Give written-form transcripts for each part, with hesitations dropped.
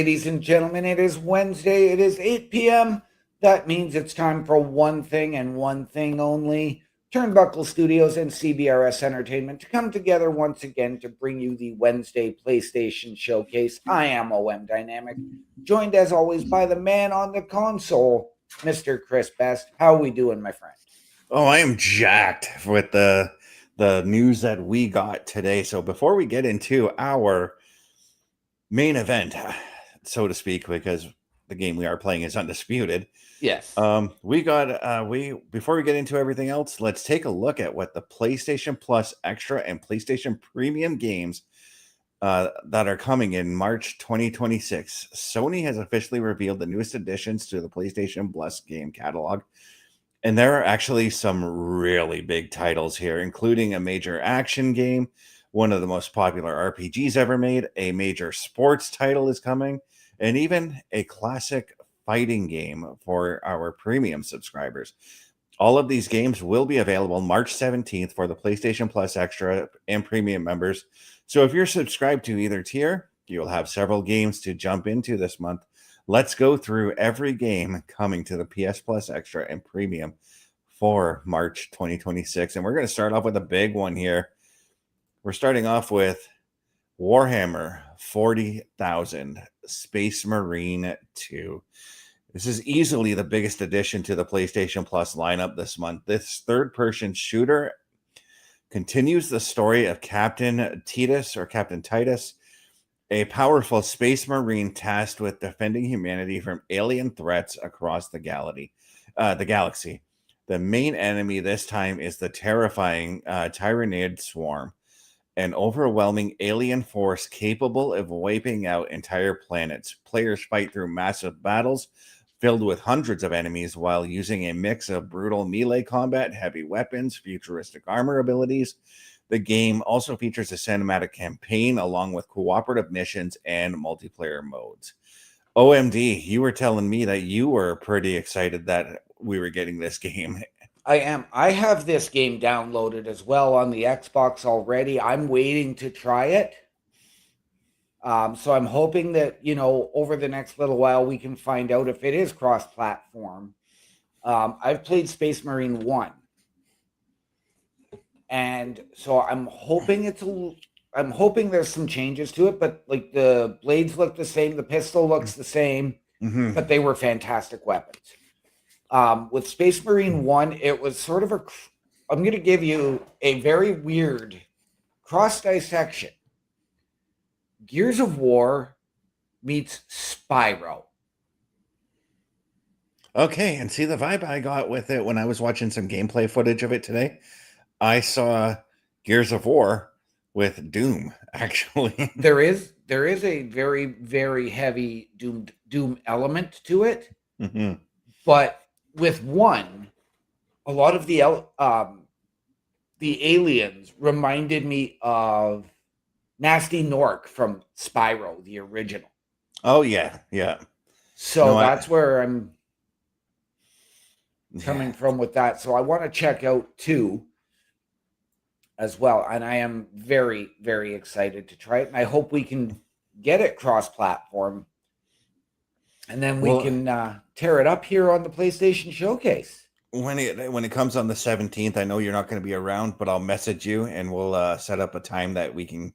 ladies and gentlemen. It is Wednesday. It is 8 p.m. That means it's time for one thing and one thing only. Turnbuckle Studios and CBRS Entertainment to come together once again to bring you the Wednesday PlayStation Showcase. I am OM Dynamic, joined as always by the man on the console, Mr. Chris Best. How are we doing, my friend? Oh, I am jacked with the news that we got today. So before we get into our main event, so to speak, because the game we are playing is Undisputed. Yes. Before we get into everything else, let's take a look at what the PlayStation Plus Extra and PlayStation Premium games that are coming in March 2026. Sony has officially revealed the newest additions to the PlayStation Plus game catalog. And there are actually some really big titles here, including a major action game, one of the most popular RPGs ever made, a major sports title is coming, and even a classic fighting game for our premium subscribers. All of these games will be available March 17th for the PlayStation Plus Extra and Premium members. So if you're subscribed to either tier, you'll have several games to jump into this month. Let's go through every game coming to the PS Plus Extra and Premium for March 2026. And we're going to start off with a big one here. We're starting off with Warhammer 40,000 Space Marine 2. This is easily the biggest addition to the PlayStation Plus lineup this month. This third-person shooter continues the story of Captain Titus, a powerful space marine tasked with defending humanity from alien threats across the galaxy. The main enemy this time is the terrifying Tyranid Swarm, an overwhelming alien force capable of wiping out entire planets. Players fight through massive battles filled with hundreds of enemies while using a mix of brutal melee combat, heavy weapons, futuristic armor abilities. The game also features a cinematic campaign along with cooperative missions and multiplayer modes. OMD, you were telling me that you were pretty excited that we were getting this game. I am. I have this game downloaded as well on the Xbox already. I'm waiting to try it. So I'm hoping that, over the next little while, we can find out if it is cross-platform. I've played Space Marine 1. And so I'm hoping there's some changes to it, but like the blades look the same, the pistol looks the same, but they were fantastic weapons. With Space Marine 1, it was sort of I'm going to give you a very weird cross dissection. Gears of War meets Spyro. Okay, and see the vibe I got with it when I was watching some gameplay footage of it today. I saw Gears of War with Doom, actually. There is a very, very heavy Doom element to it. Mm-hmm. But with one, a lot of the aliens reminded me of Nasty Nork from Spyro, the original. Oh, yeah. So that's where I'm coming from with that. So I want to check out 2 as well. And I am very, very excited to try it. And I hope we can get it cross-platform. And then we can tear it up here on the PlayStation Showcase. When it comes on the 17th, I know you're not going to be around, but I'll message you and we'll set up a time that we can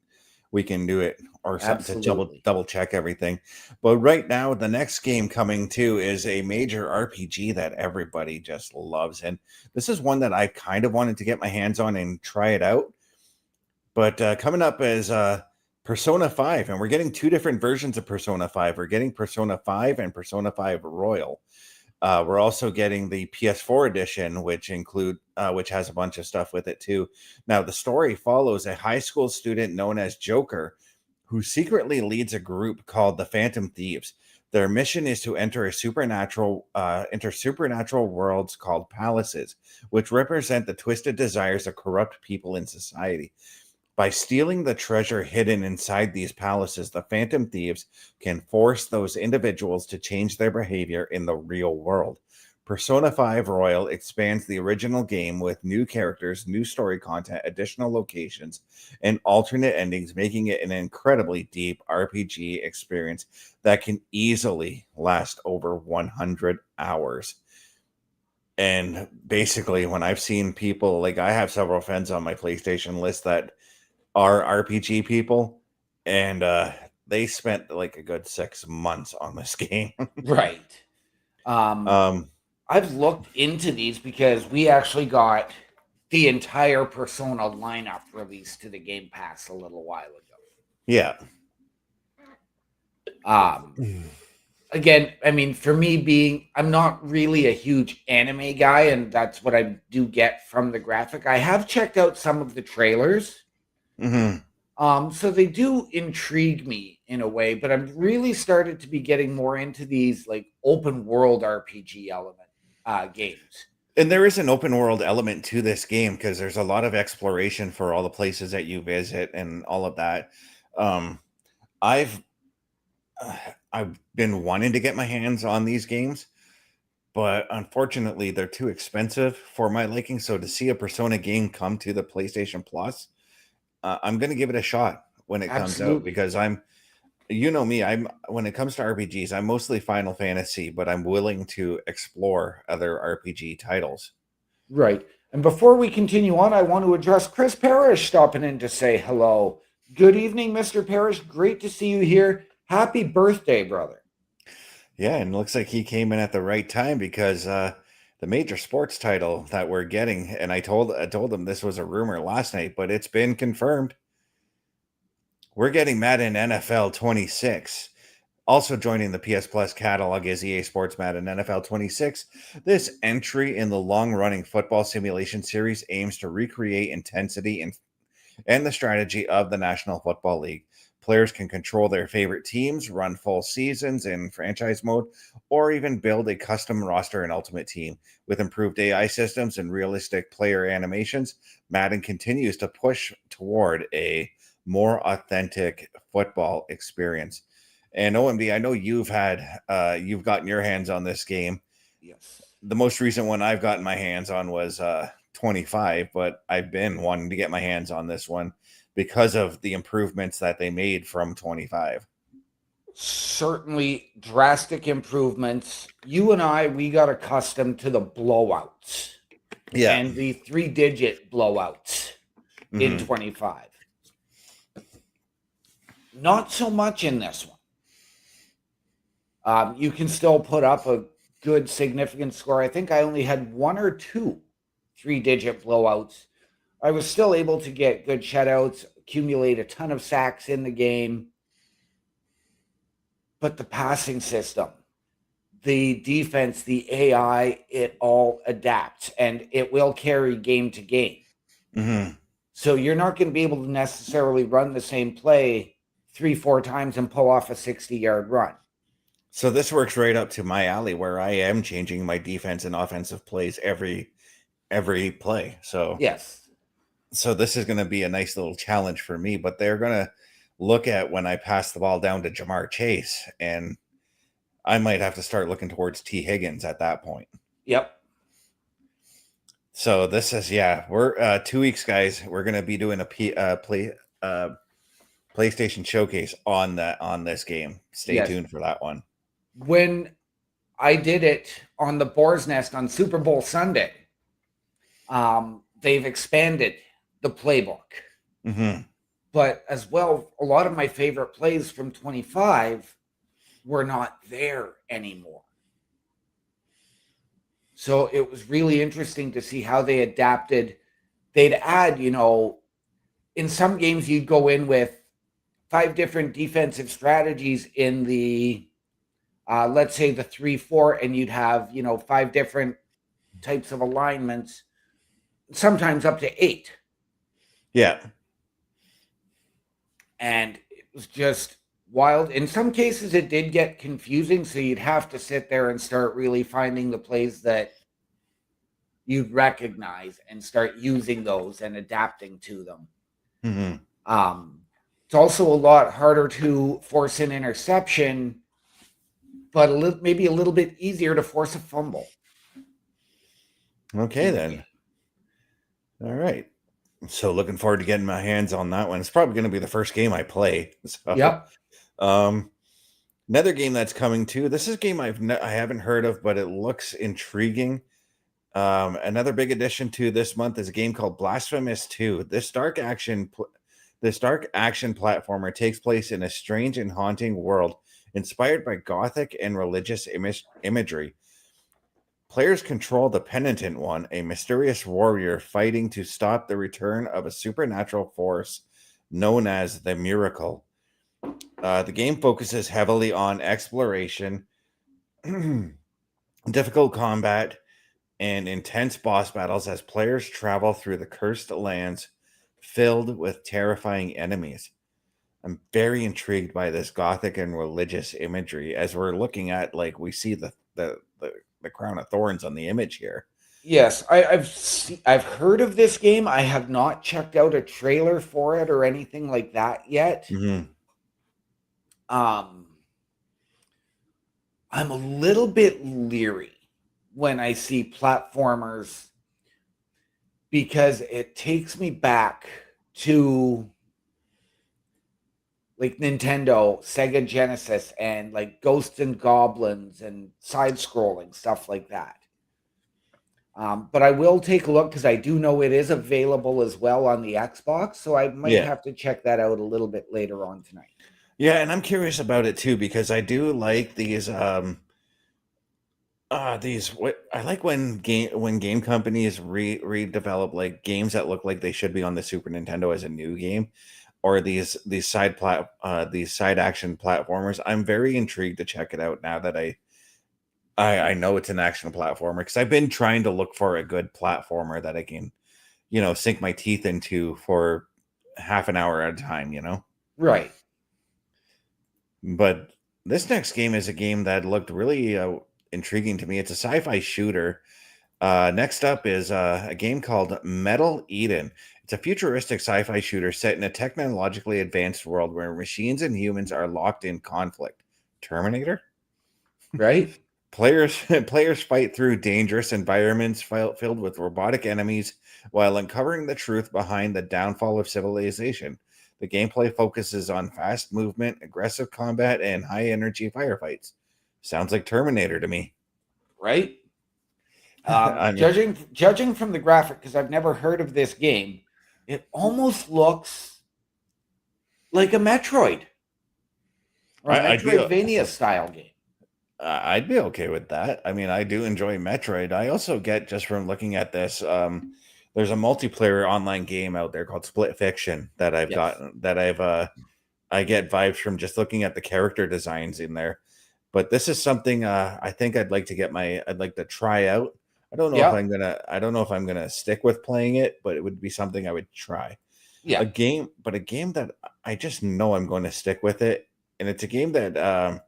do it or something to double check everything. But right now, the next game coming too is a major RPG that everybody just loves. And this is one that I kind of wanted to get my hands on and try it out. But coming up is Persona 5, and we're getting 2 different versions of Persona 5. We're getting Persona 5 and Persona 5 Royal. We're also getting the PS4 edition, which has a bunch of stuff with it too. Now, the story follows a high school student known as Joker, who secretly leads a group called the Phantom Thieves. Their mission is to enter supernatural worlds called palaces, which represent the twisted desires of corrupt people in society. By stealing the treasure hidden inside these palaces, the Phantom Thieves can force those individuals to change their behavior in the real world. Persona 5 Royal expands the original game with new characters, new story content, additional locations, and alternate endings, making it an incredibly deep RPG experience that can easily last over 100 hours. And basically, when I've seen people, like I have several friends on my PlayStation list that are RPG people, and they spent like a good 6 months on this game. Right. um, I've looked into these because we actually got the entire Persona lineup released to the Game Pass a little while ago. yeah. Again, I mean, for me I'm not really a huge anime guy, and that's what I do get from the graphic. I have checked out some of the trailers. So they do intrigue me in a way, but I'm really started to be getting more into these like open world RPG element games. And there is an open world element to this game because there's a lot of exploration for all the places that you visit and all of that. Um, I've I've been wanting to get my hands on these games, but unfortunately they're too expensive for my liking. So to see a Persona game come to the PlayStation Plus, I'm going to give it a shot when it comes out Absolutely. because you know me, I'm when it comes to RPGs, I'm mostly Final Fantasy, but I'm willing to explore other RPG titles. Right. And before we continue on, I want to address Chris Parrish stopping in to say hello. Good evening, Mr. Parrish. Great to see you here. Happy birthday, brother. Yeah, and it looks like he came in at the right time because the major sports title that we're getting, and I told him this was a rumor last night, but it's been confirmed. We're getting Madden NFL 26. Also joining the PS Plus catalog is EA Sports Madden NFL 26. This entry in the long-running football simulation series aims to recreate intensity and the strategy of the National Football League. Players can control their favorite teams, run full seasons in franchise mode, or even build a custom roster and ultimate team. With improved AI systems and realistic player animations, Madden continues to push toward a more authentic football experience. And OMD, I know you've gotten your hands on this game. Yes. The most recent one I've gotten my hands on was 25, but I've been wanting to get my hands on this one because of the improvements that they made from 25. Certainly drastic improvements. You and we got accustomed to the blowouts Yeah. and the 3-digit blowouts in 25. Not so much in this one. You can still put up a good significant score. I think I only had 1 or 2 3-digit blowouts. I was still able to get good shutouts, accumulate a ton of sacks in the game. But the passing system, the defense, the AI, it all adapts and it will carry game to game. So you're not going to be able to necessarily run the same play 3-4 times and pull off a 60-yard run. So this works right up to my alley where I am changing my defense and offensive plays every play. So yes. So this is going to be a nice little challenge for me, but they're going to look at when I pass the ball down to Jamar Chase, and I might have to start looking towards T. Higgins at that point. Yep. So this is, we're 2 weeks, guys. We're going to be doing a PlayStation showcase on this game. Stay tuned for that one. When I did it on the Boar's Nest on Super Bowl Sunday, they've expanded the playbook. But as well, a lot of my favorite plays from 25 were not there anymore. So it was really interesting to see how they adapted. They'd add, in some games you'd go in with 5 different defensive strategies in the, let's say the 3-4, and you'd have, 5 different types of alignments, sometimes up to 8. Yeah. And it was just wild. In some cases, it did get confusing, so you'd have to sit there and start really finding the plays that you'd recognize and start using those and adapting to them. It's also a lot harder to force an interception, but maybe a little bit easier to force a fumble. Okay, then. All right. So looking forward to getting my hands on that one. It's probably going to be the first game I play. So, Yep. Another game that's coming too. This is a game I haven't heard of, but it looks intriguing. Another big addition to this month is a game called Blasphemous 2. This dark action platformer takes place in a strange and haunting world inspired by gothic and religious imagery. Players control the Penitent One, a mysterious warrior fighting to stop the return of a supernatural force known as the Miracle. The game focuses heavily on exploration, difficult combat, and intense boss battles as players travel through the cursed lands filled with terrifying enemies. I'm very intrigued by this gothic and religious imagery as we're looking at, like, we see the crown of thorns on the image here. Yes, I've heard of this game. I have not checked out a trailer for it or anything like that yet. Mm-hmm. I'm a little bit leery when I see platformers because it takes me back to like Nintendo, Sega Genesis, and like Ghosts and Goblins and side-scrolling stuff like that. But I will take a look because I do know it is available as well on the Xbox, so I might have to check that out a little bit later on tonight. Yeah, and I'm curious about it too because I do like these. What I like when game companies redevelop like games that look like they should be on the Super Nintendo as a new game, or these side action platformers. I'm very intrigued to check it out now that I know it's an action platformer because I've been trying to look for a good platformer that I can, sink my teeth into for half an hour at a time, Right. But this next game is a game that looked really intriguing to me. It's a sci-fi shooter. Next up is a game called Metal Eden. It's a futuristic sci-fi shooter set in a technologically advanced world where machines and humans are locked in conflict. Terminator? Right? Players fight through dangerous environments filled with robotic enemies while uncovering the truth behind the downfall of civilization. The gameplay focuses on fast movement, aggressive combat, and high-energy firefights. Sounds like Terminator to me. Right? I mean, Judging from the graphic, because I've never heard of this game, it almost looks like a Metroid or a Metroidvania style game. I'd be okay with that. I mean, I do enjoy Metroid. I also get, just from looking at this, there's a multiplayer online game out there called Split Fiction that I've gotten, that I get vibes from just looking at the character designs in there. But this is something I think I'd like to try out. I don't know if I'm gonna stick with playing it, but it would be something I would try. Yeah. A game that I just know I'm going to stick with it, and it's a game that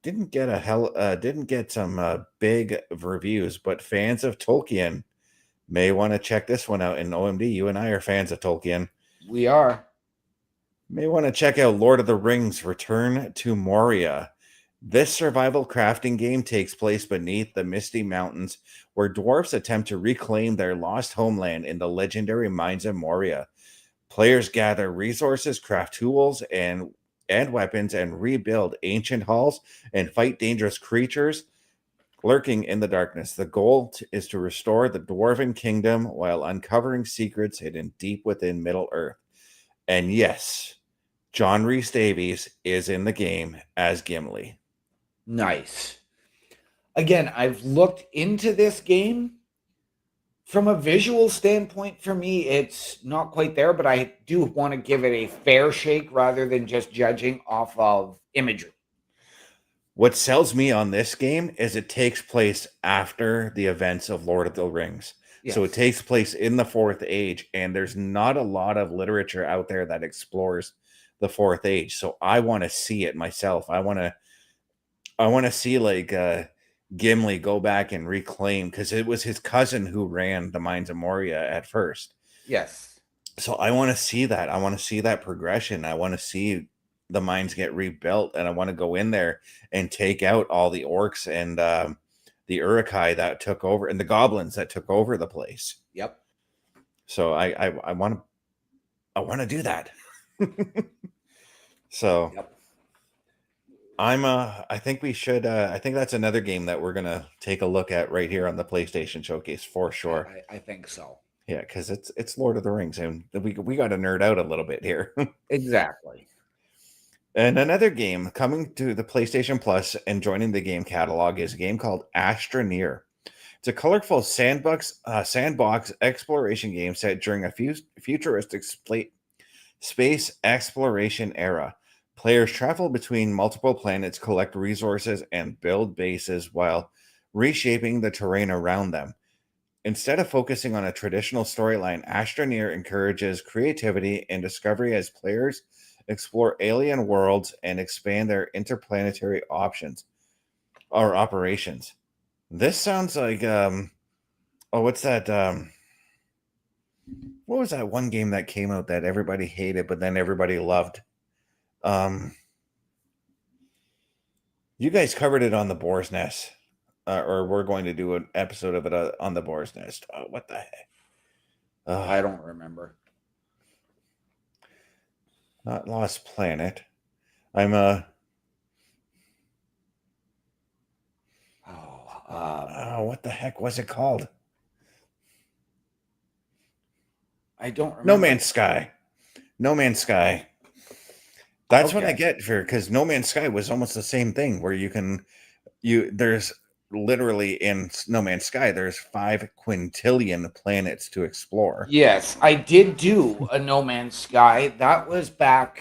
didn't get some big reviews, but fans of Tolkien may want to check this one out. And OMD, you and I are fans of Tolkien. We are. May want to check out Lord of the Rings: Return to Moria. This survival crafting game takes place beneath the Misty Mountains, where dwarves attempt to reclaim their lost homeland in the legendary mines of Moria. Players gather resources, craft tools, and weapons, and rebuild ancient halls and fight dangerous creatures lurking in the darkness. The goal is to restore the Dwarven Kingdom while uncovering secrets hidden deep within Middle Earth. And yes, John Rhys Davies is in the game as Gimli. Nice. Again, I've looked into this game. From a visual standpoint, for me, it's not quite there, but I do want to give it a fair shake rather than just judging off of imagery. What sells me on this game is it takes place after the events of Lord of the Rings. Yes. So it takes place in the Fourth Age, and there's not a lot of literature out there that explores the Fourth Age. So I want to see it myself. I want to see like Gimli go back and reclaim, because it was his cousin who ran the mines of Moria at first. Yes. So I want to see that. I want to see that progression. I want to see the mines get rebuilt, and I want to go in there and take out all the orcs and the Urukai that took over and the goblins that took over the place. Yep. So I want to do that. So Yep. I think we should I think that's another game that we're gonna take a look at right here on the PlayStation Showcase for sure. I think so. Yeah, because it's Lord of the Rings, and we got to nerd out a little bit here. Exactly. And another game coming to the PlayStation Plus and joining the game catalog is a game called Astroneer. It's a colorful sandbox exploration game set during a futuristic space exploration era. Players travel between multiple planets, collect resources, and build bases while reshaping the terrain around them. Instead of focusing on a traditional storyline, Astroneer encourages creativity and discovery as players explore alien worlds and expand their interplanetary options or operations. This sounds like what's that? What was that one game that came out that everybody hated, but then everybody loved? You guys covered it on the Boar's Nest, or we're going to do an episode of it on the Boar's Nest. What the heck? I don't remember. Not Lost Planet. I'm what the heck was it called? I don't remember. No Man's Sky. No Man's Sky. That's what I get for, because No Man's Sky was almost the same thing where there's literally in No Man's Sky, there's 5 quintillion planets to explore. Yes, I did do a No Man's Sky. That was back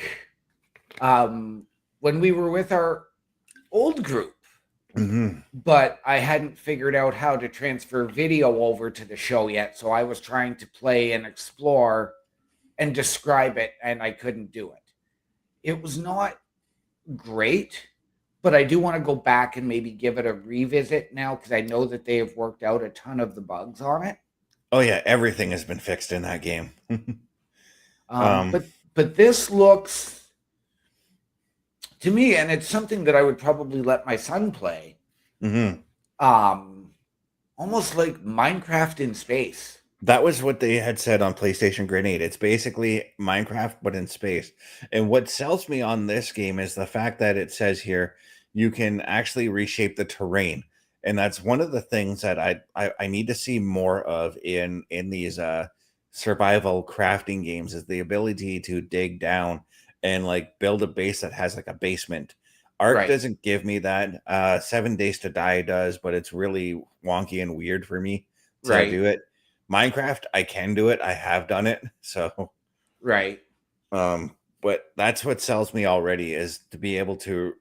when we were with our old group. Mm-hmm. But I hadn't figured out how to transfer video over to the show yet. So I was trying to play and explore and describe it, and I couldn't do it. It was not great, but I do want to go back and maybe give it a revisit now because I know that they have worked out a ton of the bugs on it. Oh yeah, everything has been fixed in that game. But this looks to me, and it's something that I would probably let my son play. Mm-hmm. Almost like Minecraft in space. That was what they had said on PlayStation Grenade. It's basically Minecraft, but in space. And what sells me on this game is the fact that it says here you can actually reshape the terrain. And that's one of the things that I need to see more of in these survival crafting games, is the ability to dig down and like build a base that has like a basement. Ark doesn't give me that. 7 Days to Die does, but it's really wonky and weird for me to do it. Minecraft, I can do it. I have done it. So but that's what sells me already, is to be able to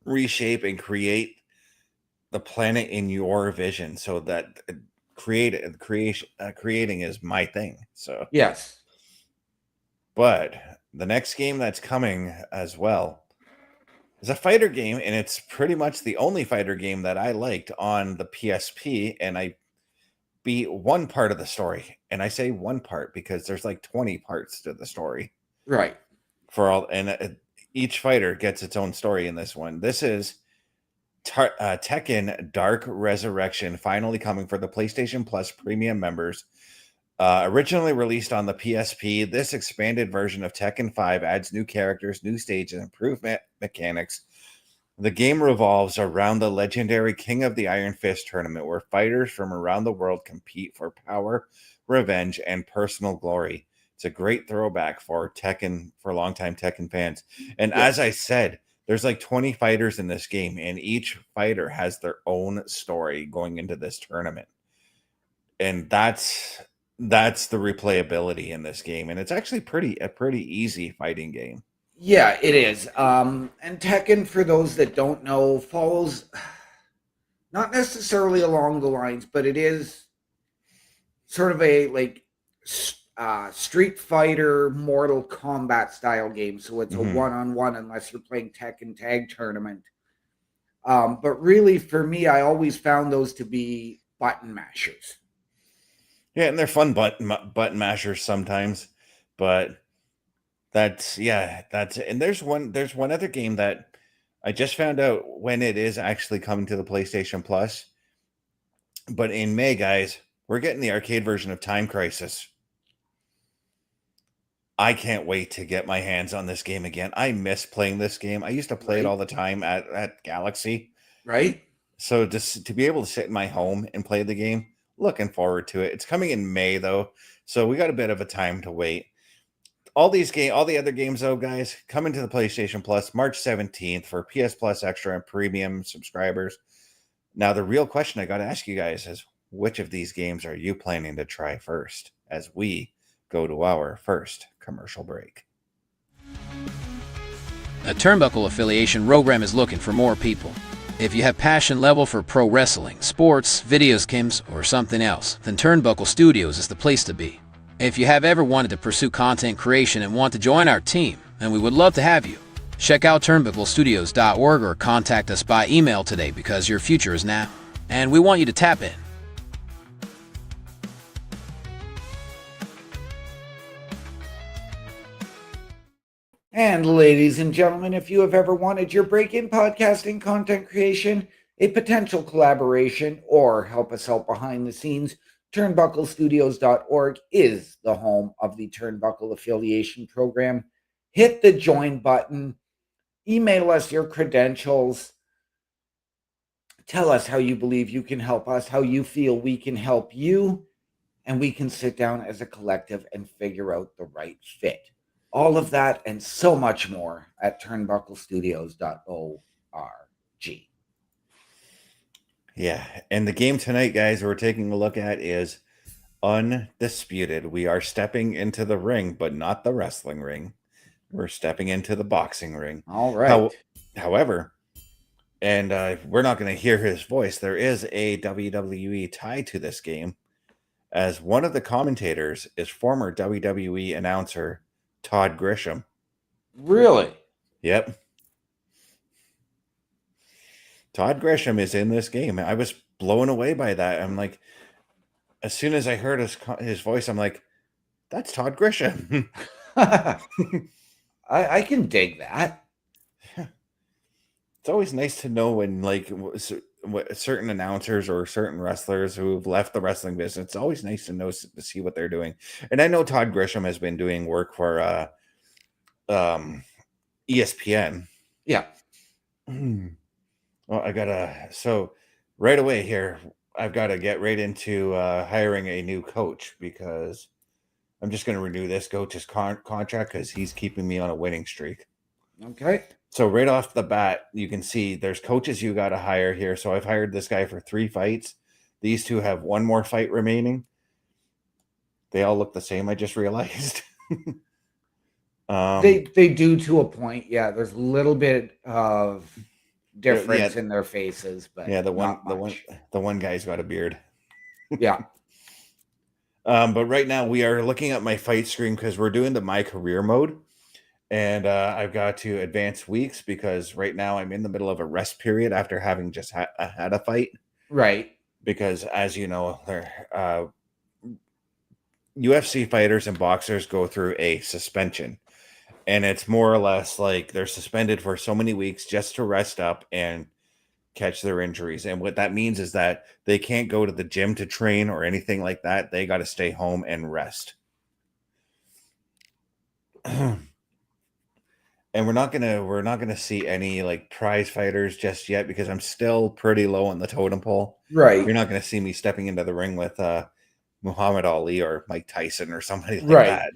reshape and create the planet in your vision, so that creating is my thing. So yes. But the next game that's coming as well is a fighter game, and it's pretty much the only fighter game that I liked on the PSP, and I beat one part of the story. And I say one part because there's like 20 parts to the story. Right. For all, and each fighter gets its own story in this one. This is Tekken Dark Resurrection, finally coming for the PlayStation Plus premium members. Originally released on the PSP, this expanded version of Tekken 5 adds new characters, new stages, and improved mechanics. The game revolves around the legendary King of the Iron Fist tournament, where fighters from around the world compete for power, revenge, and personal glory. It's a great throwback for Tekken, for longtime Tekken fans. And as I said, there's like 20 fighters in this game, and each fighter has their own story going into this tournament. And that's the replayability in this game. And it's actually a pretty easy fighting game. Yeah, it is. And Tekken, for those that don't know, follows not necessarily along the lines, but it is sort of a like Street Fighter, Mortal Kombat style game. So it's a one-on-one unless you're playing Tekken Tag Tournament. But really, for me, I always found those to be button mashers. Yeah, and they're fun button mashers sometimes, but that's and there's one other game that I just found out when it is actually coming to the PlayStation Plus. But in May, guys, we're getting the arcade version of Time Crisis. I can't wait to get my hands on this game again. I miss playing this game. I used to play it all the time at Galaxy. Right? So just to be able to sit in my home and play the game, looking forward to it. It's coming in May though, so we got a bit of a time to wait. All the other games though, guys, coming to the PlayStation Plus March 17th for PS Plus Extra and Premium subscribers. Now the real question I got to ask you guys is, which of these games are you planning to try first as we go to our first commercial break? A Turnbuckle affiliation program is looking for more people. If you have passion level for pro wrestling, sports, video games, or something else, then Turnbuckle Studios is the place to be. If you have ever wanted to pursue content creation and want to join our team, then we would love to have you. Check out turnbucklestudios.org or contact us by email today because your future is now, and we want you to tap in. And ladies and gentlemen, if you have ever wanted your break in podcasting content creation, a potential collaboration, or help us out behind the scenes, turnbucklestudios.org is the home of the Turnbuckle Affiliation Program. Hit the join button, email us your credentials, tell us how you believe you can help us, how you feel we can help you, and we can sit down as a collective and figure out the right fit. All of that and so much more at turnbucklestudios.org. Yeah, and the game tonight, guys, we're taking a look at is Undisputed. We are stepping into the ring, but not the wrestling ring. We're stepping into the boxing ring. All right. However, and we're not going to hear his voice, there is a WWE tie to this game, as one of the commentators is former WWE announcer Todd Grisham. Really? Yep. Todd Grisham is in this game. I was blown away by that. I'm like, as soon as I heard his voice, I'm like, that's Todd Grisham. I can dig that. It's always nice to know when, like, certain announcers or certain wrestlers who've left the wrestling business, it's always nice to know, to see what they're doing. And I know Todd Grisham has been doing work for ESPN. Yeah. Well, so right away here, I've got to get right into hiring a new coach, because I'm just going to renew this coach's contract because he's keeping me on a winning streak. Okay. So right off the bat, you can see there's coaches you got to hire here. So I've hired this guy for 3 fights. These two have 1 more fight remaining. They all look the same, I just realized. They do to a point. Yeah, there's a little bit of difference in their faces, but yeah, the one guy's got a beard. Yeah. But right now we are looking at my fight screen because we're doing the My Career mode. And I've got to advance weeks because right now I'm in the middle of a rest period after having just had a fight. Right. Because as you know, UFC fighters and boxers go through a suspension. And it's more or less like they're suspended for so many weeks just to rest up and catch their injuries. And what that means is that they can't go to the gym to train or anything like that. They got to stay home and rest. And we're not gonna see any like prize fighters just yet because I'm still pretty low on the totem pole. Right. You're not gonna see me stepping into the ring with Muhammad Ali or Mike Tyson or somebody like that.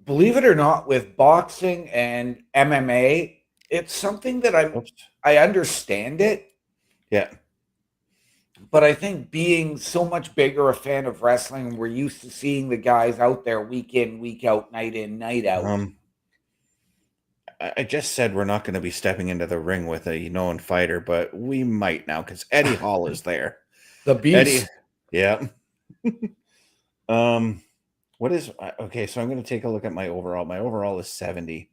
Believe it or not, with boxing and MMA, it's something that I understand it. Yeah. But I think being so much bigger a fan of wrestling, we're used to seeing the guys out there week in, week out, night in, night out. I just said we're not going to be stepping into the ring with a known fighter, but we might now because Eddie Hall is there. The beast. Yeah. Okay, so I'm going to take a look at my overall. My overall is 70.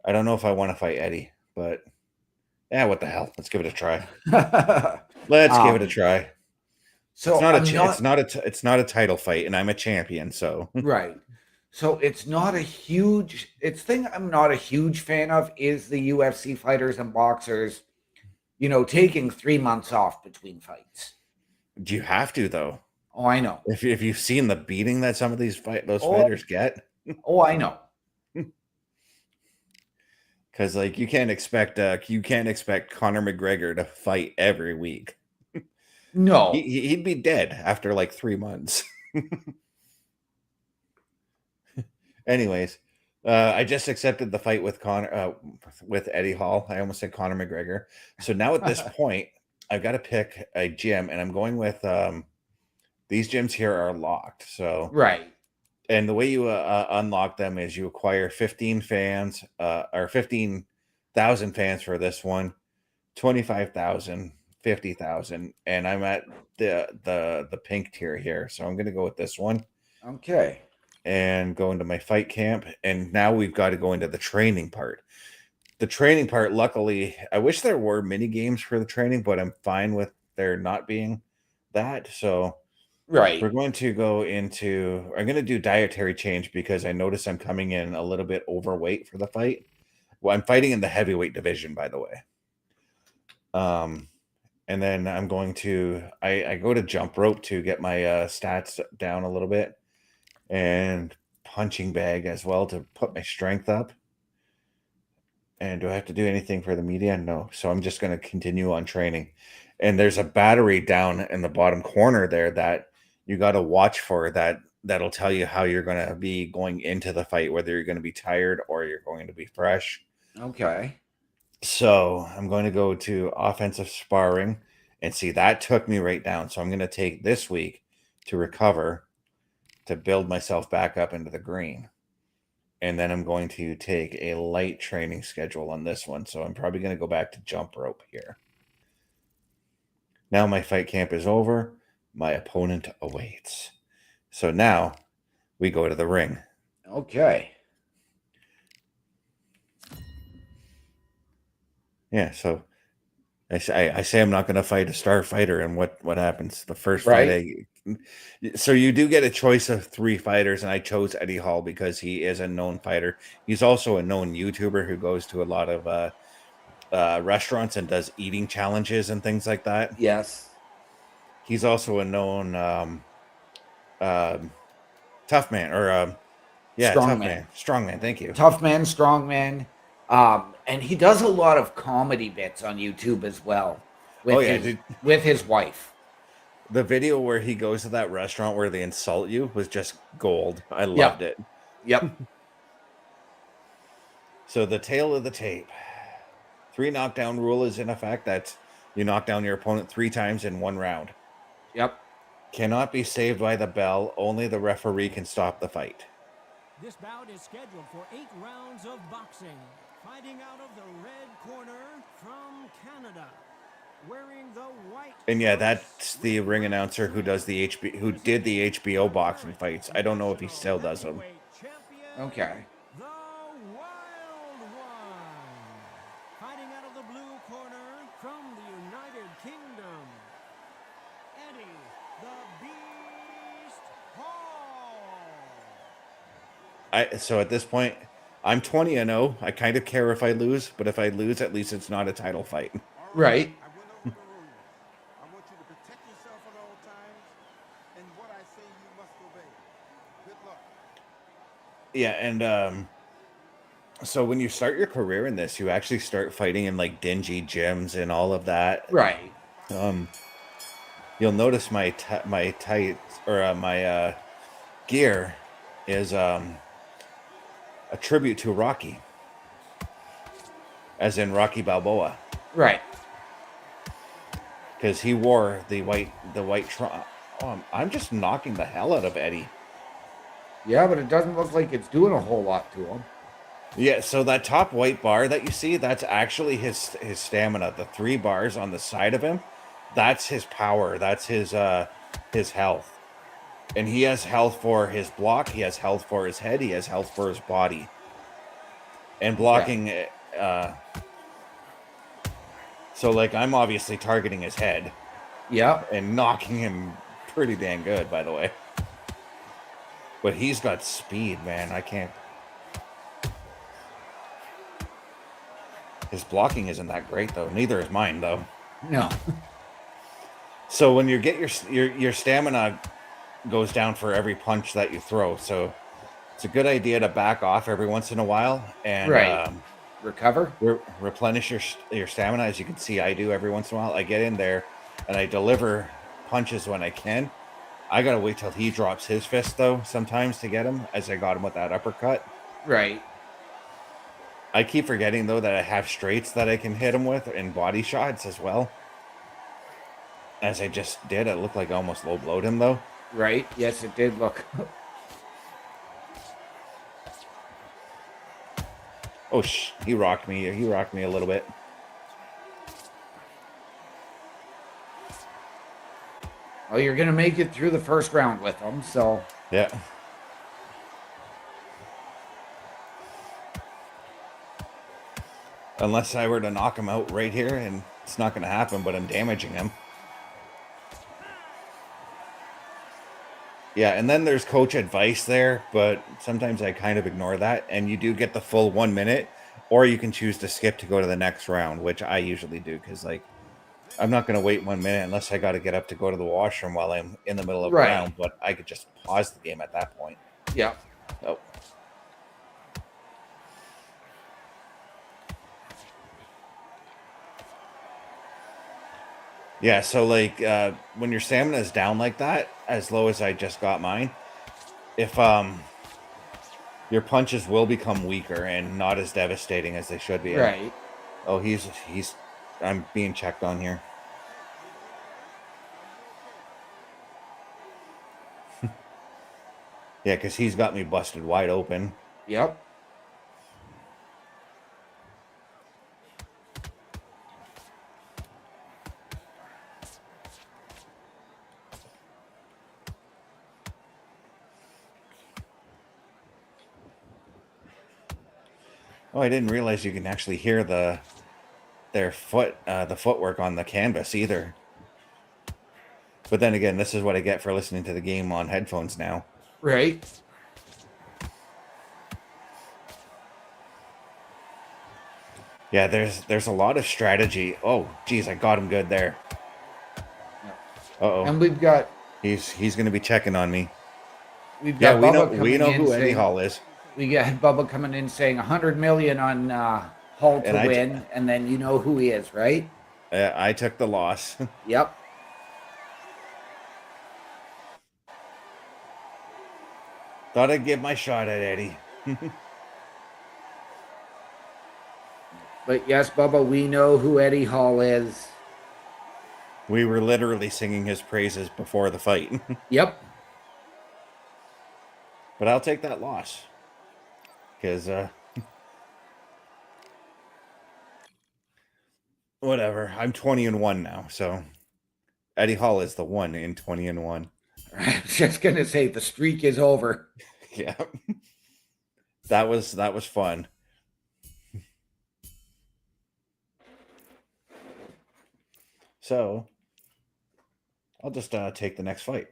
I don't know if I want to fight Eddie, but yeah, what the hell? Let's give it a try. Let's give it a try. So it's not a title fight, and I'm a champion. So right. So it's not a huge. It's thing I'm not a huge fan of is the UFC fighters and boxers taking 3 months off between fights. Do you have to though? Oh, I know. If you've seen the beating that some of those Oh, fighters get, oh, I know. because like you can't expect Conor McGregor to fight every week. No. He'd be dead after like 3 months. Anyways, I just accepted the fight with with Eddie Hall. I almost said Conor McGregor. So now at this point, I've got to pick a gym, and I'm going with these gyms here are locked. So Right. and the way you unlock them is you acquire 15 fans, or 15,000 fans for this one, 25,000, 50,000, and I'm at the pink tier here, so I'm gonna go with this one. Okay. And go into my fight camp, and now we've got to go into the training part. The training part, luckily, I wish there were mini games for the training, but I'm fine with there not being that. So Right. we're going to go into, I'm going to do dietary change because I notice I'm coming in a little bit overweight for the fight. Well, I'm fighting in the heavyweight division, by the way. And then I'm going to, I go to jump rope to get my stats down a little bit, and punching bag as well to put my strength up. And do I have to do anything for the media? No. So I'm just going to continue on training. And there's a battery down in the bottom corner there that you got to watch for, that'll tell you how you're going to be going into the fight, whether you're going to be tired or you're going to be fresh. Okay. So I'm going to go to offensive sparring, and see, that took me right down. So I'm going to take this week to recover, to build myself back up into the green. And then I'm going to take a light training schedule on this one. So I'm probably going to go back to jump rope here. Now my fight camp is over. My opponent awaits. So now we go to the ring. Okay. Yeah, so I say I'm not going to fight a star fighter, and what happens? The first Right. fight, so you do get a choice of 3 fighters, and I chose Eddie Hall because he is a known fighter. He's also a known YouTuber who goes to a lot of restaurants and does eating challenges and things like that. Yes. He's also a known tough man, or strong man. Thank you. Tough man, strong man. And he does a lot of comedy bits on YouTube as well with his wife. The video where he goes to that restaurant where they insult you was just gold. I loved it. Yep. So the tail of the tape. 3 knockdown rule is in effect. That's you knock down your opponent 3 times in 1 round. Yep. Cannot be saved by the bell. Only the referee can stop the fight. This bout is scheduled for 8 rounds of boxing. Fighting out of the red corner from Canada, wearing the white. And yeah, that's the ring announcer who did the HBO boxing fights. I don't know if he still does them. Okay. The Wild One. Fighting out of the blue corner from the United Kingdom, Eddie the Beast Hall. So at this point, I'm 20-0. I kind of care if I lose, but if I lose, at least it's not a title fight. Right. I want you to protect yourself at all times, and what I say you must obey. Good luck. Yeah, and so when you start your career in this, you actually start fighting in like dingy gyms and all of that. Right. You'll notice my tights, or my gear is a tribute to Rocky, as in Rocky Balboa, Right. because he wore the white I'm just knocking the hell out of Eddie. Yeah, but it doesn't look like it's doing a whole lot to him. Yeah, so that top white bar that you see, that's actually his stamina. The 3 bars on the side of him, that's his power. That's his health. And he has health for his block, he has health for his head, he has health for his body. And blocking, so like I'm obviously targeting his head. Yeah. And knocking him pretty dang good, by the way. But he's got speed, man. I can't. His blocking isn't that great though. Neither is mine though. No. So when you get your stamina goes down for every punch that you throw. So it's a good idea to back off every once in a while and Right. Recover. replenish your stamina. As you can see, I do every once in a while. I get in there and I deliver punches when I can. I gotta wait till he drops his fist though sometimes to get him, as I got him with that uppercut. Right. I keep forgetting though that I have straights that I can hit him with and body shots as well. As I just did, it looked like I almost low blowed him though. Right. Yes, it did look. Oh, he rocked me. He rocked me a little bit. Well, you're going to make it through the first round with him, so. Yeah. Unless I were to knock him out right here, and it's not going to happen, but I'm damaging him. Yeah, and then there's coach advice there, but sometimes I kind of ignore that, and you do get the full 1 minute, or you can choose to skip to go to the next round, which I usually do, because, like, I'm not going to wait 1 minute unless I got to get up to go to the washroom while I'm in the middle of a round, but I could just pause the game at that point. Yeah. Oh. Yeah, so like when your stamina is down like that, as low as I just got mine, if your punches will become weaker and not as devastating as they should be. Right. Oh, I'm being checked on here. Yeah, because he's got me busted wide open. Yep. Oh, I didn't realize you can actually hear the footwork on the canvas either. But then again, this is what I get for listening to the game on headphones now. Right. Yeah, there's a lot of strategy. Oh, geez, I got him good there. Uh-oh. And we've got... He's going to be checking on me. We've got we know who Eddie Hall is. We got Bubba coming in saying 100 million on Hall to win, and then you know who he is, right? I took the loss. Yep. Thought I'd give my shot at Eddie. But yes, Bubba, we know who Eddie Hall is. We were literally singing his praises before the fight. Yep. But I'll take that loss. Because, whatever. I'm 20-1 now, so Eddie Hall is the one in 20-1. I was just gonna say the streak is over. Yeah. That was fun. So I'll just take the next fight.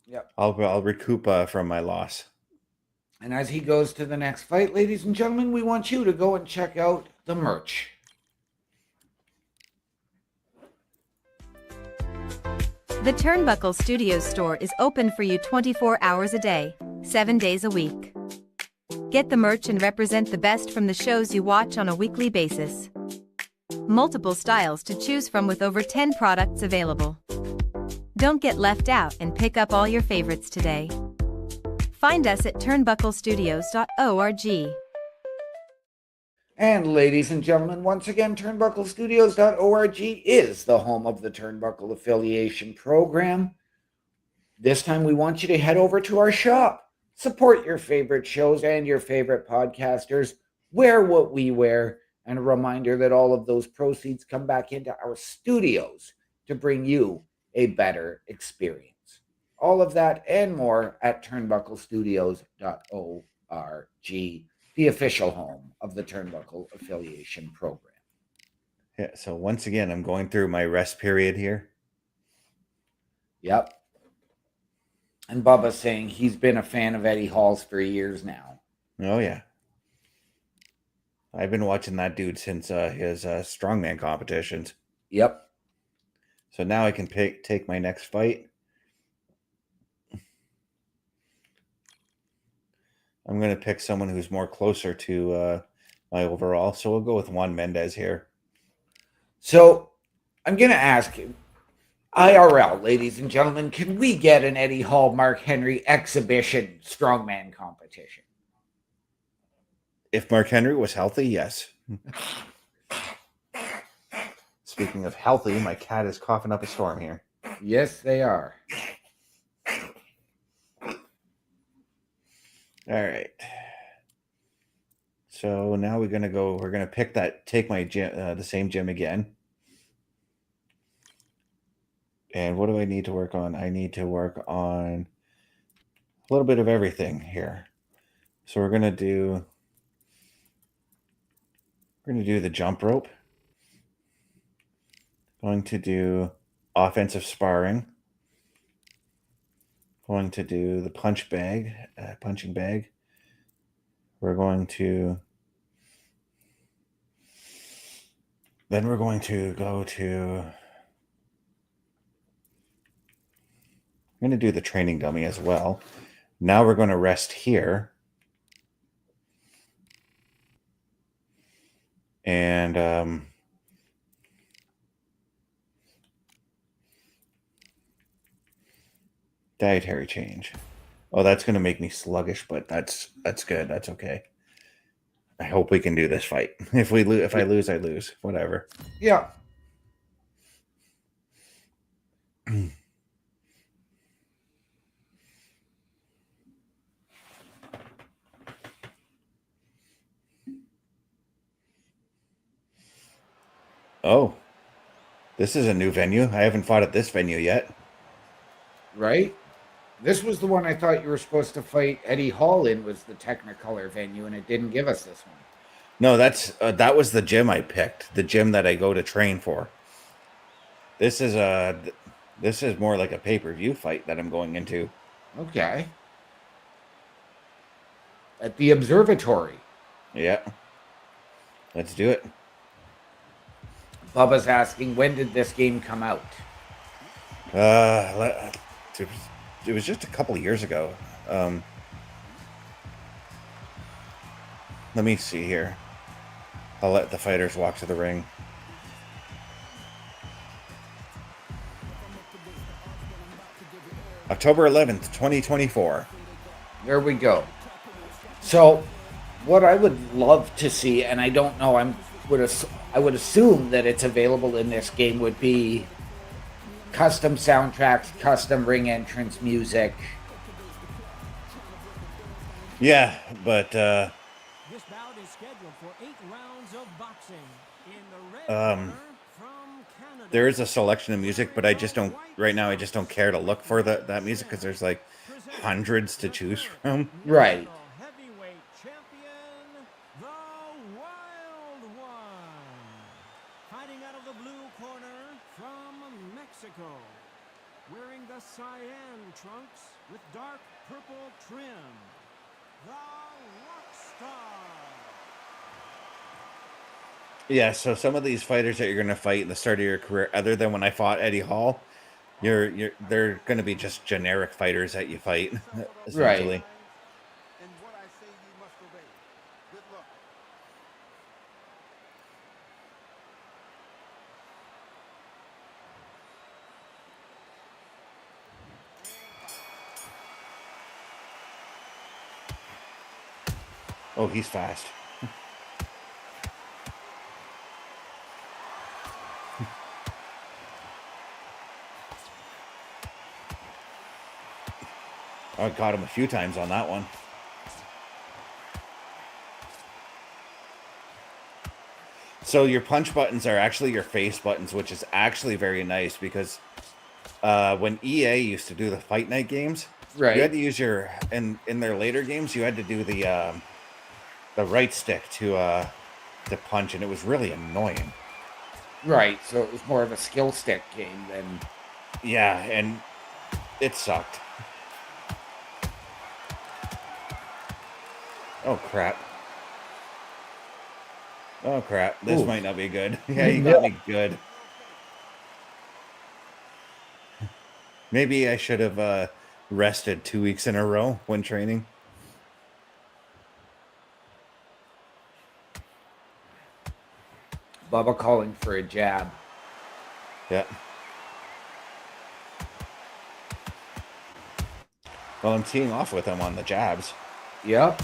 Yep. I'll recoup from my loss. And as he goes to the next fight, ladies and gentlemen, we want you to go and check out the merch. The Turnbuckle Studios store is open for you 24 hours a day, 7 days a week. Get the merch and represent the best from the shows you watch on a weekly basis. Multiple styles to choose from with over 10 products available. Don't get left out and pick up all your favorites today. Find us at turnbucklestudios.org. And ladies and gentlemen, once again, turnbucklestudios.org is the home of the Turnbuckle Affiliation Program. This time we want you to head over to our shop. Support your favorite shows and your favorite podcasters. Wear what we wear. And a reminder that all of those proceeds come back into our studios to bring you a better experience. All of that and more at turnbucklestudios.org, the official home of the Turnbuckle Affiliation Program. Yeah, so once again, I'm going through my rest period here. Yep. And Bubba's saying he's been a fan of Eddie Hall's for years now. Oh, yeah. I've been watching that dude since his strongman competitions. Yep. So now I can take my next fight. I'm going to pick someone who's more closer to my overall. So we'll go with Juan Mendez here. So I'm going to ask you, IRL, ladies and gentlemen, can we get an Eddie Hall, Mark Henry exhibition strongman competition? If Mark Henry was healthy, yes. Speaking of healthy, my cat is coughing up a storm here. Yes, they are. All right. So now we're gonna take my gym, the same gym again. And what do I need to work on? I need to work on a little bit of everything here. So we're gonna do the jump rope. Going to do offensive sparring. Going to do the punching bag. We're going to go to. I'm going to do the training dummy as well. Now we're going to rest here. And dietary change. Oh, that's going to make me sluggish, but that's good. That's okay. I hope we can do this fight. If I lose, I lose. Whatever. Yeah. Oh, this is a new venue. I haven't fought at this venue yet. Right? This was the one I thought you were supposed to fight Eddie Hall in, was the Technicolor venue, and it didn't give us this one. No, that was the gym I picked. The gym that I go to train for. This is more like a pay-per-view fight that I'm going into. Okay. At the observatory. Yeah. Let's do it. Bubba's asking, when did this game come out? It was just a couple of years ago. Let me see here. I'll let the fighters walk to the ring. October 11th, 2024. There we go. So, what I would love to see, and I don't know, I would assume that it's available in this game, would be custom soundtracks, custom ring entrance music. Yeah, but This bout is scheduled for 8 rounds of boxing. In the red corner from Canada, there is a selection of music, but I just don't care to look for that music because there's like hundreds to choose from. Right. heavyweight champion, the Wild One. Fighting out of the blue corner from Mexico. Wearing the cyan trunks with dark purple trim. The Rockstar. Yeah, so some of these fighters that you're going to fight in the start of your career, other than when I fought Eddie Hall, they're going to be just generic fighters that you fight, essentially. Right. And what I say you must obey. Good luck. Oh, he's fast. I caught him a few times on that one. So your punch buttons are actually your face buttons, which is actually very nice because when EA used to do the Fight Night games, Right. you had to use in their later games, you had to do the right stick to punch, and it was really annoying. Right. So it was more of a skill stick game than. Yeah, and it sucked. Oh, crap. Oh crap! This Ooh. might not be good. Yeah, you got me good. Maybe I should have rested 2 weeks in a row when training. Bubba calling for a jab. Yeah. Well, I'm teeing off with him on the jabs. Yep.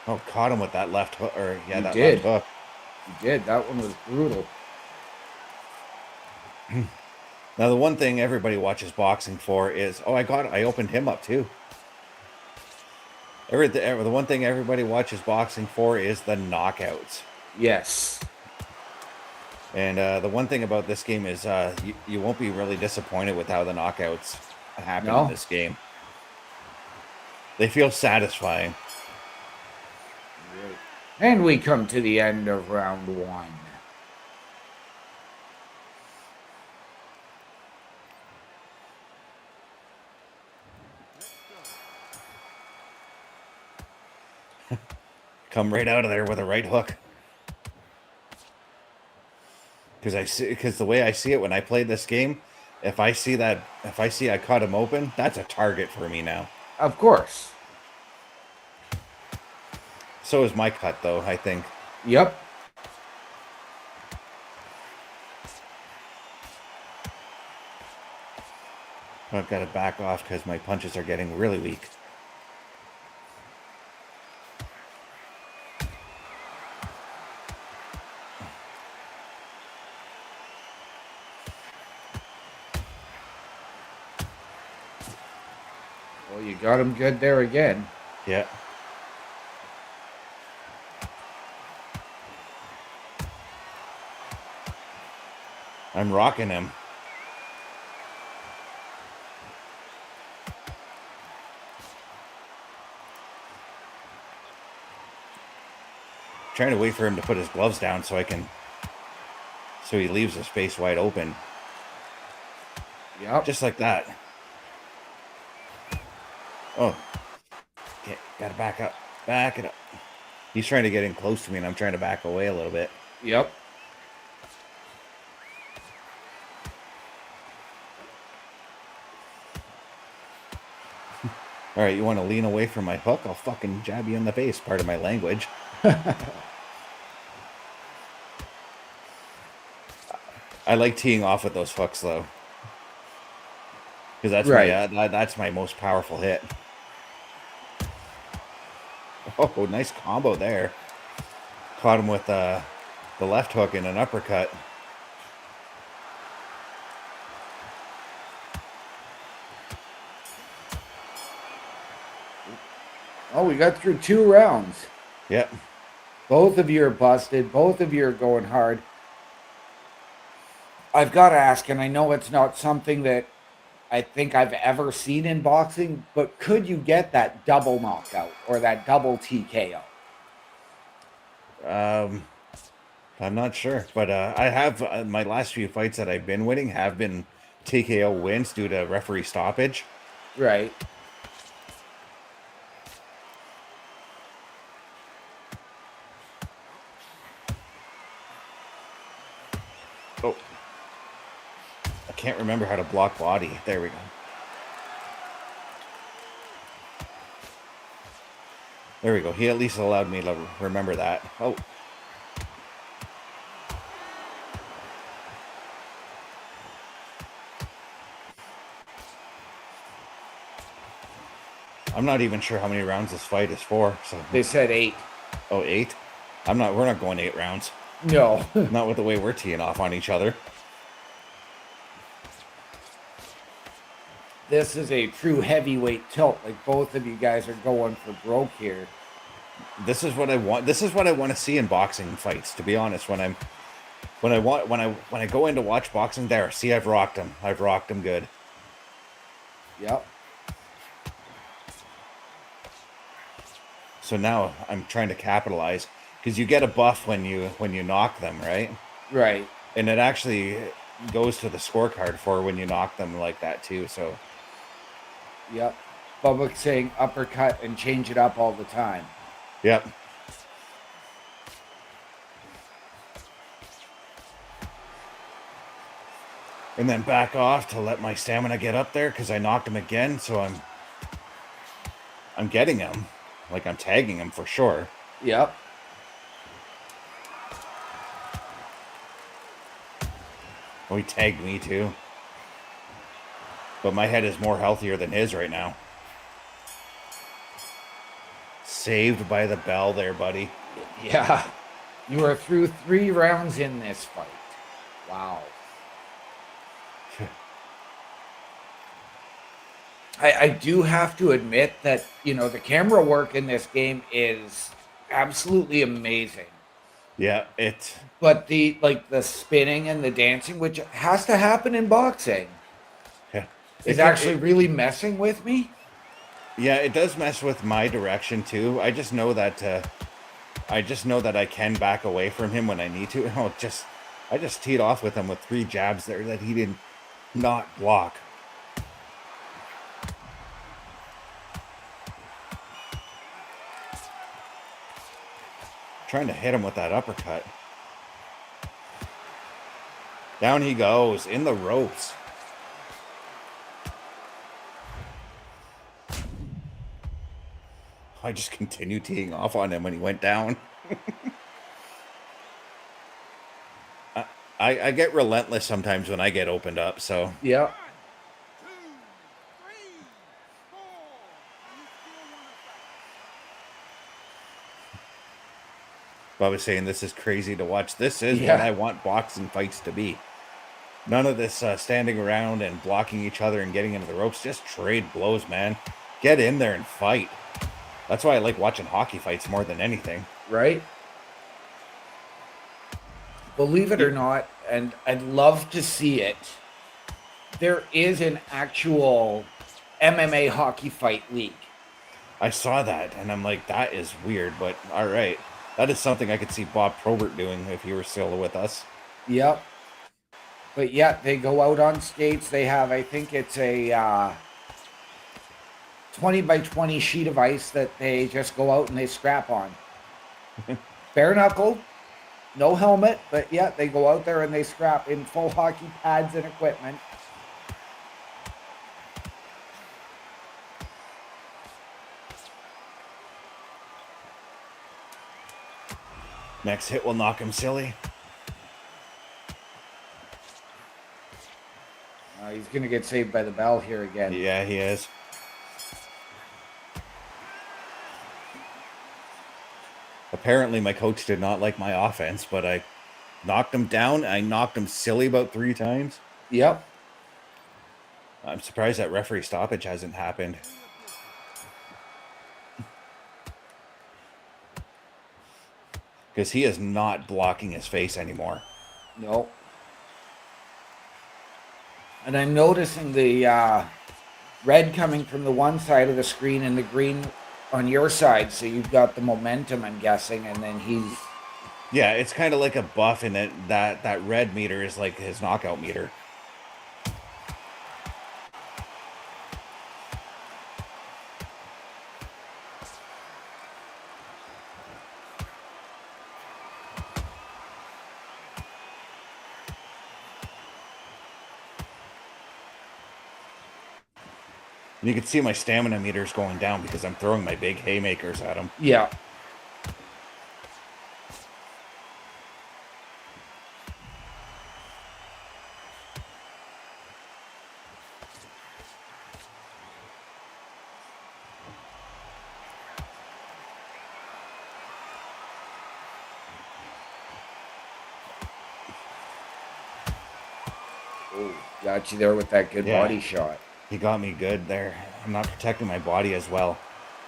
Oh, caught him with that left hook, or yeah, You that did. left hook. You did. That one was brutal. Now, the one thing everybody watches boxing for is, oh, I opened him up too. The one thing everybody watches boxing for is the knockouts. Yes. And the one thing about this game is you won't be really disappointed with how the knockouts happen in this game. They feel satisfying. Right. And we come to the end of round 1. Come right out of there with a right hook. Because the way I see it when I play this game, if I see I cut him open, that's a target for me now. Of course. So is my cut, though, I think. Yep. I've got to back off because my punches are getting really weak. Well, you got him good there again. Yeah. I'm rocking him. Trying to wait for him to put his gloves down so he leaves the space wide open. Yep. Just like that. Oh. Okay, gotta back up. Back it up. He's trying to get in close to me, and I'm trying to back away a little bit. Yep. All right, you want to lean away from my hook? I'll fucking jab you in the face. Part of my language. I like teeing off with those hooks, though. Because that's my most powerful hit. Oh, nice combo there. Caught him with the left hook and an uppercut. Oh, we got through 2 rounds. Yep. Both of you are busted. Both of you are going hard. I've got to ask, and I know it's not something that I think I've ever seen in boxing, but could you get that double knockout or that double TKO? I'm not sure, but I have my last few fights that I've been winning have been TKO wins due to referee stoppage. Right. Oh. I can't remember how to block body. There we go. There we go. He at least allowed me to remember that. Oh. I'm not even sure how many rounds this fight is for. So They said 8. Oh, 8? We're not going 8 rounds. No. Not with the way we're teeing off on each other. This is a true heavyweight tilt. Like, both of you guys are going for broke here. This is what I want. This is what I want to see in boxing fights, to be honest. When I go in to watch boxing, I've rocked him. I've rocked him good. Yep. So now I'm trying to capitalize, because you get a buff when you knock them, right? Right. And it actually, goes to the scorecard for when you knock them like that too. So Yep. Bubba saying uppercut and change it up all the time. yep. And then back off to let my stamina get up there because I knocked him again. So I'm getting him. Like I'm tagging him for sure. Yep. Oh, he tagged me too. But my head is more healthier than his right now. Saved by the bell there, buddy. Yeah. You are through 3 rounds in this fight. Wow. I do have to admit that, you know, the camera work in this game is absolutely amazing. Yeah, But the spinning and the dancing, which has to happen in boxing, is actually really messing with me. Yeah, it does mess with my direction too. I just know that I can back away from him when I need to. I just teed off with him with 3 jabs there that he did not block. Trying to hit him with that uppercut. Down he goes in the ropes. I just continued teeing off on him when he went down. I get relentless sometimes when I get opened up, so. Yeah. 2, 3, 4. You still want to fight? Bob was saying this is crazy to watch. This is Yeah. what I want boxing fights to be. None of this standing around and blocking each other and getting into the ropes. Just trade blows, man. Get in there and fight. That's why I like watching hockey fights more than anything. Right? Believe it or not, and I'd love to see it, there is an actual MMA hockey fight league. I saw that, and I'm like, that is weird, but all right. That is something I could see Bob Probert doing if he were still with us. Yep. But yeah, they go out on skates. They have, I think it's a 20 by 20 sheet of ice that they just go out and they scrap on. Bare knuckle, no helmet, but yeah, they go out there and they scrap in full hockey pads and equipment. Next hit will knock him silly. He's going to get saved by the bell here again. Yeah, he is. Apparently, my coach did not like my offense, but I knocked him down. I knocked him silly about 3 times. Yep. I'm surprised that referee stoppage hasn't happened. Because he is not blocking his face anymore. No. And I'm noticing the red coming from the one side of the screen and the green on your side. So you've got the momentum, I'm guessing, and then he's... Yeah, it's kind of like a buff in it. That red meter is like his knockout meter. And you can see my stamina meters going down because I'm throwing my big haymakers at him. Yeah. Oh, got you there with that good body shot. He got me good there. I'm not protecting my body as well.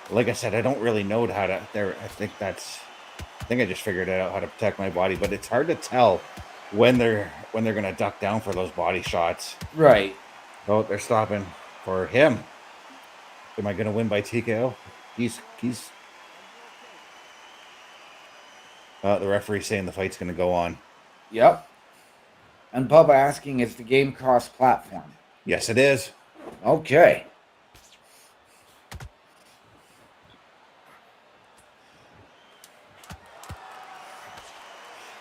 Like I said, I don't really know how to. I think I just figured out how to protect my body, but it's hard to tell when they're gonna duck down for those body shots. Right. Oh, they're stopping for him. Am I gonna win by TKO? He's. The referee's saying the fight's gonna go on. Yep. And Bubba asking, is the game cross-platform? Yes, it is. Okay.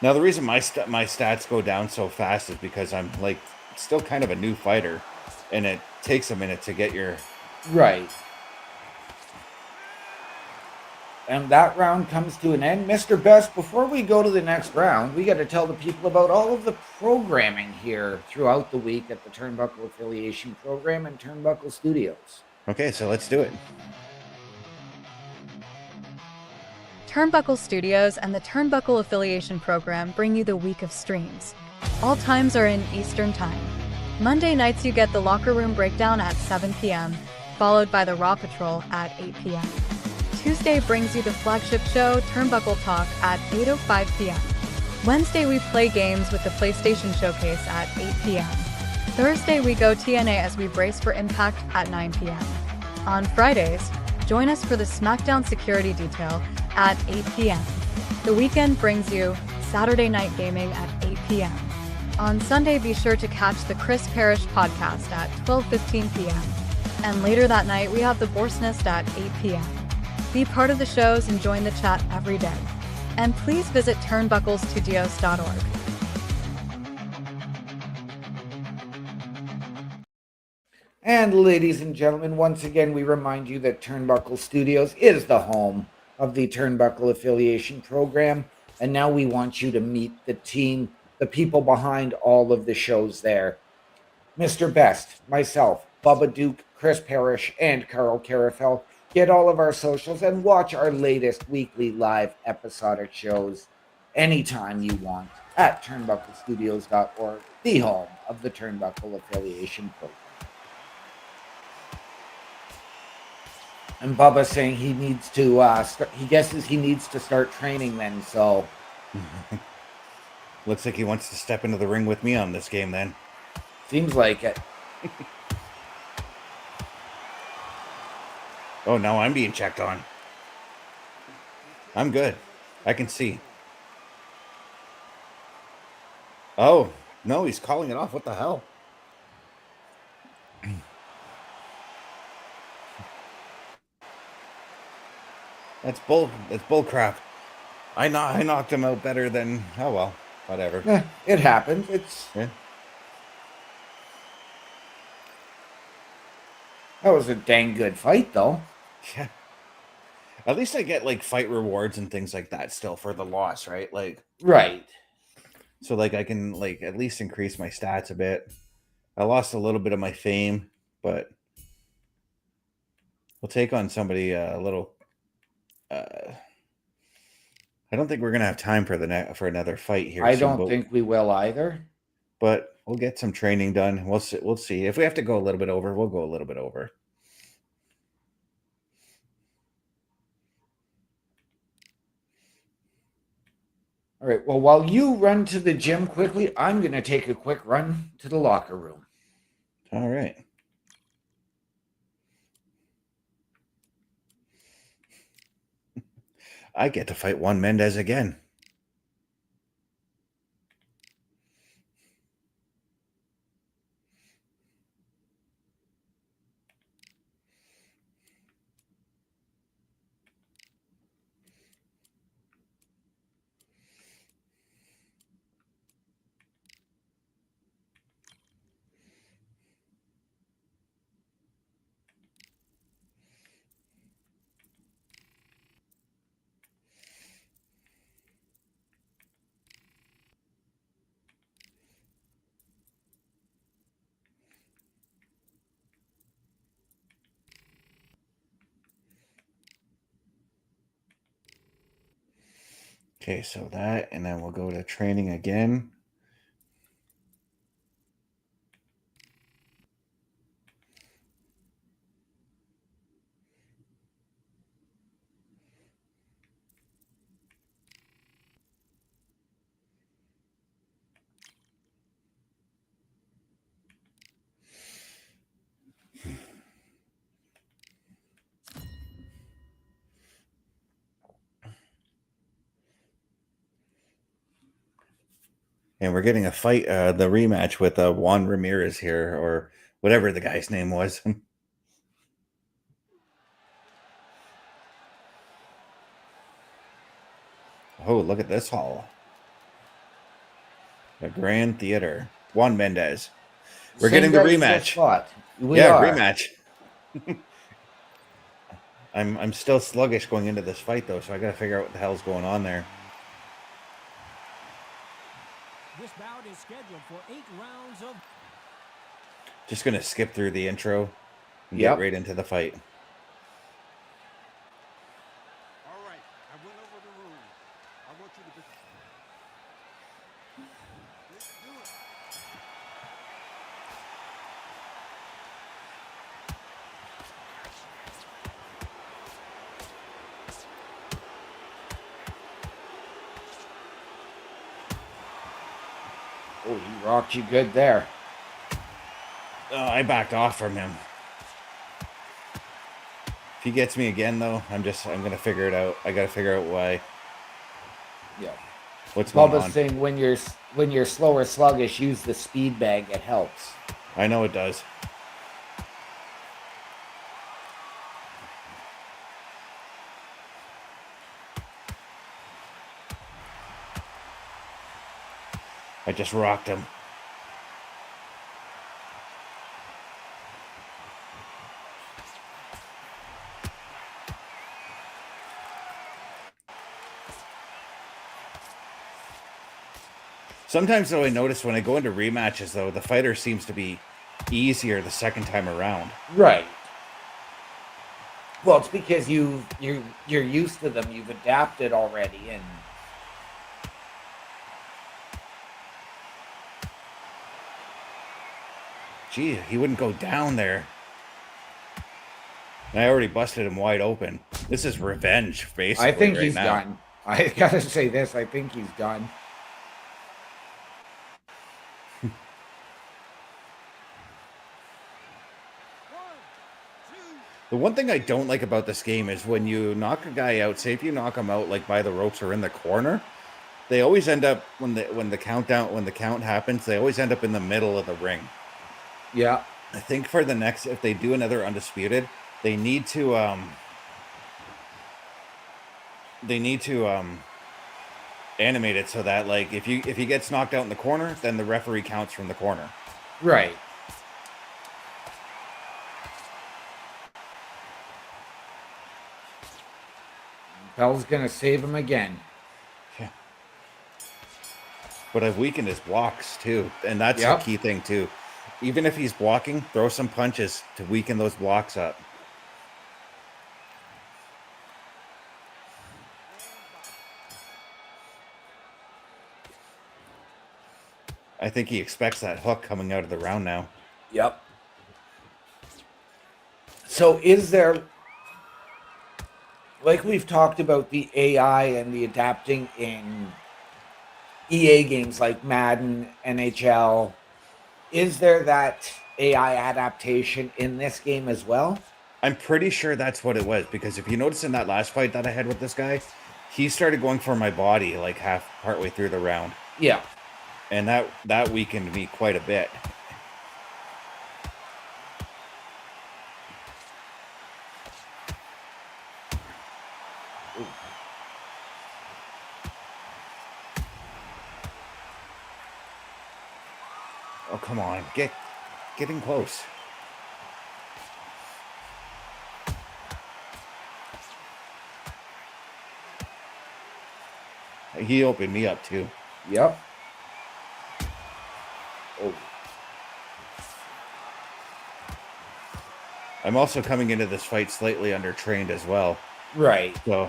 Now, the reason my stats go down so fast is because I'm like still kind of a new fighter, and it takes a minute to get your... Right. And that round comes to an end. Mr. Best, before we go to the next round, we got to tell the people about all of the programming here throughout the week at the Turnbuckle Affiliation Program and Turnbuckle Studios. Okay, so let's do it. Turnbuckle Studios and the Turnbuckle Affiliation Program bring you the week of streams. All times are in Eastern Time. Monday nights you get the Locker Room Breakdown at 7 p.m., followed by the Raw Patrol at 8 p.m. Tuesday brings you the flagship show, Turnbuckle Talk, at 8:05 p.m. Wednesday we play games with the PlayStation Showcase at 8 p.m. Thursday we go TNA as we brace for Impact at 9 p.m. On Fridays, join us for the SmackDown Security Detail at 8 p.m. The weekend brings you Saturday Night Gaming at 8 p.m. On Sunday, be sure to catch the Chris Parrish podcast at 12:15 p.m. And later that night, we have the Bourse Nest at 8 p.m. Be part of the shows and join the chat every day. And please visit turnbucklestudios.org. And ladies and gentlemen, once again, we remind you that Turnbuckle Studios is the home of the Turnbuckle Affiliation Program. And now we want you to meet the team, the people behind all of the shows there. Mr. Best, myself, Bubba Duke, Chris Parrish, and Carl Carafel. Get all of our socials and watch our latest weekly live episodic shows anytime you want at turnbucklestudios.org, the home of the Turnbuckle Affiliation Program. And Bubba saying he needs to, he guesses he needs to start training then, so. Looks like he wants to step into the ring with me on this game then. Seems like it. Oh, now I'm being checked on. I'm good. I can see. Oh, no, he's calling it off. What the hell? That's bull crap. I knocked him out better than... Oh, well, whatever. It happens. Yeah. That was a dang good fight, though. Yeah. At least I get like fight rewards and things like that still for the loss, right? Like, right. So like I can like at least increase my stats a bit. I lost a little bit of my fame, but we'll take on somebody a little. I don't think we're gonna have time for another fight here. I don't think we will either. But we'll get some training done. We'll see. If we have to go a little bit over, we'll go a little bit over. All right. Well, while you run to the gym quickly, I'm going to take a quick run to the locker room. All right. I get to fight Juan Mendez again. Okay, so that, and then we'll go to training again. And we're getting a fight, the rematch with Juan Ramirez here, or whatever the guy's name was. Oh, look at this hall. The Grand Theater. Juan Mendez. We're Same getting the guy you just rematch. fought. We Yeah, are. rematch. I'm still sluggish going into this fight though, so I gotta figure out what the hell's going on there. This bout is scheduled for 8 rounds of. Just gonna skip through the intro and Yep. get right into the fight. All right, I went over the rules. I want you to be. Let's do it. Oh, he rocked you good there. I backed off from him. If he gets me again though, I'm gonna figure it out. I gotta figure out why. Yeah. What's going Bubba's on? saying when you're slow or sluggish, use the speed bag. It helps. I know it does. I just rocked him. Sometimes though I notice when I go into rematches though, the fighter seems to be easier the second time around. Right. Well, it's because you're used to them. You've adapted already, and Gee, he wouldn't go down there. And I already busted him wide open. This is revenge, basically. I think right he's now. done. I gotta say this. I think he's done. The one thing I don't like about this game is when you knock a guy out, say if you knock him out like by the ropes or in the corner, they always end up when the count happens, they always end up in the middle of the ring. Yeah. I think for the next, if they do another Undisputed, they need to animate it so that like if he gets knocked out in the corner, then the referee counts from the corner. Right. Bell's gonna save him again. Yeah. But I've weakened his blocks too, and that's Yep. the key thing too. Even if he's blocking, throw some punches to weaken those blocks up. I think he expects that hook coming out of the round now. Yep. So is there, like we've talked about the AI and the adapting in EA games like Madden, NHL, is there that AI adaptation in this game as well? I'm pretty sure that's what it was, because if you notice in that last fight that I had with this guy, he started going for my body like partway through the round. Yeah. And that weakened me quite a bit. Oh, come on. Getting close. He opened me up too. Yep. Oh. I'm also coming into this fight slightly undertrained as well. Right. So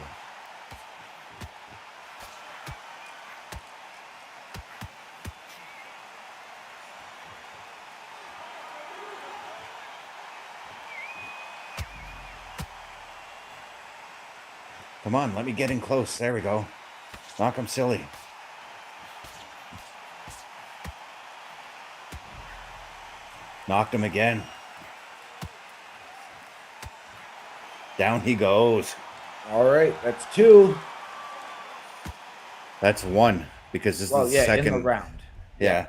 come on, let me get in close. There we go. Knock him silly. Knocked him again. Down he goes. All right. That's 2. That's 1 because this is the In second. the round. Yeah.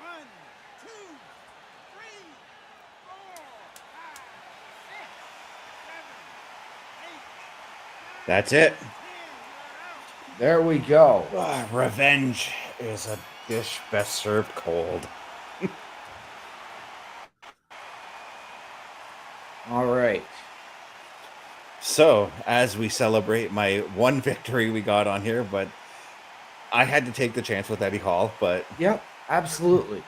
One, two, three, four, five, six, seven, eight, That's it. 10. You're out. There we go. Revenge is a dish best served cold. All right. So, as we celebrate my one victory we got on here, but I had to take the chance with Eddie Hall, but Yep, absolutely.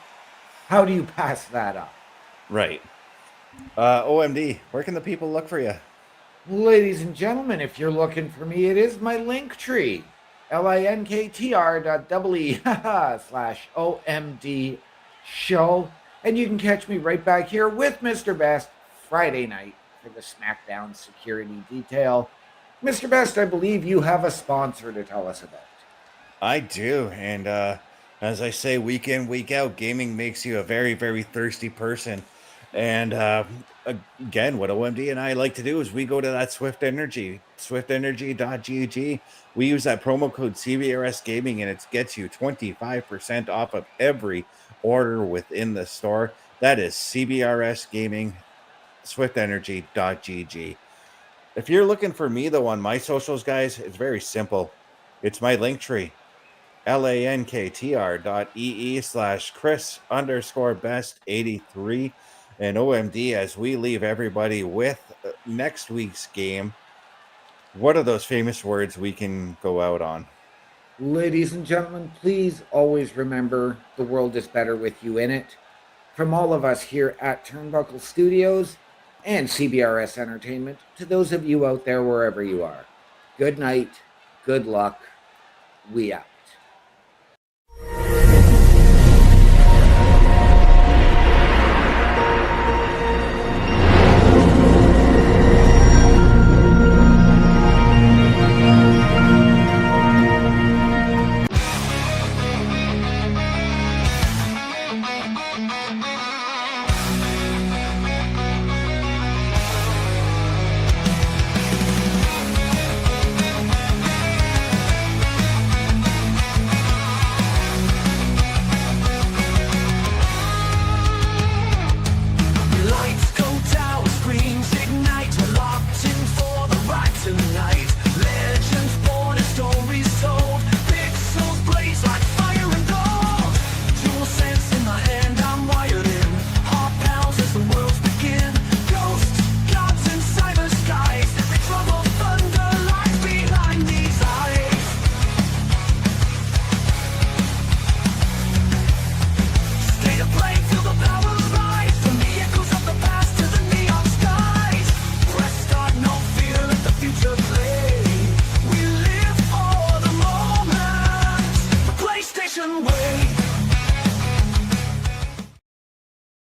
How do you pass that up? right. OMD, where can the people look for you? Ladies and gentlemen, if you're looking for me, it is my Linktree. linktr.ee/OMD show. And you can catch me right back here with Mr. Best Friday night for the SmackDown security detail. Mr. Best, I believe you have a sponsor to tell us about. I do, and as I say, week in, week out, gaming makes you a very, very thirsty person. And again, what OMD and I like to do is we go to that Swift Energy, swiftenergy.gg. We use that promo code CBRS Gaming, and it gets you 25% off of every order within the store. That is CBRS Gaming, swiftenergy.gg. If you're looking for me, though, on my socials, guys, it's very simple. It's my Linktree. linktr.ee/Chris_best83 and OMD, as we leave everybody with next week's game. What are those famous words we can go out on? Ladies and gentlemen, please always remember the world is better with you in it. From all of us here at Turnbuckle Studios and CBRS Entertainment, to those of you out there wherever you are, good night, good luck, we out.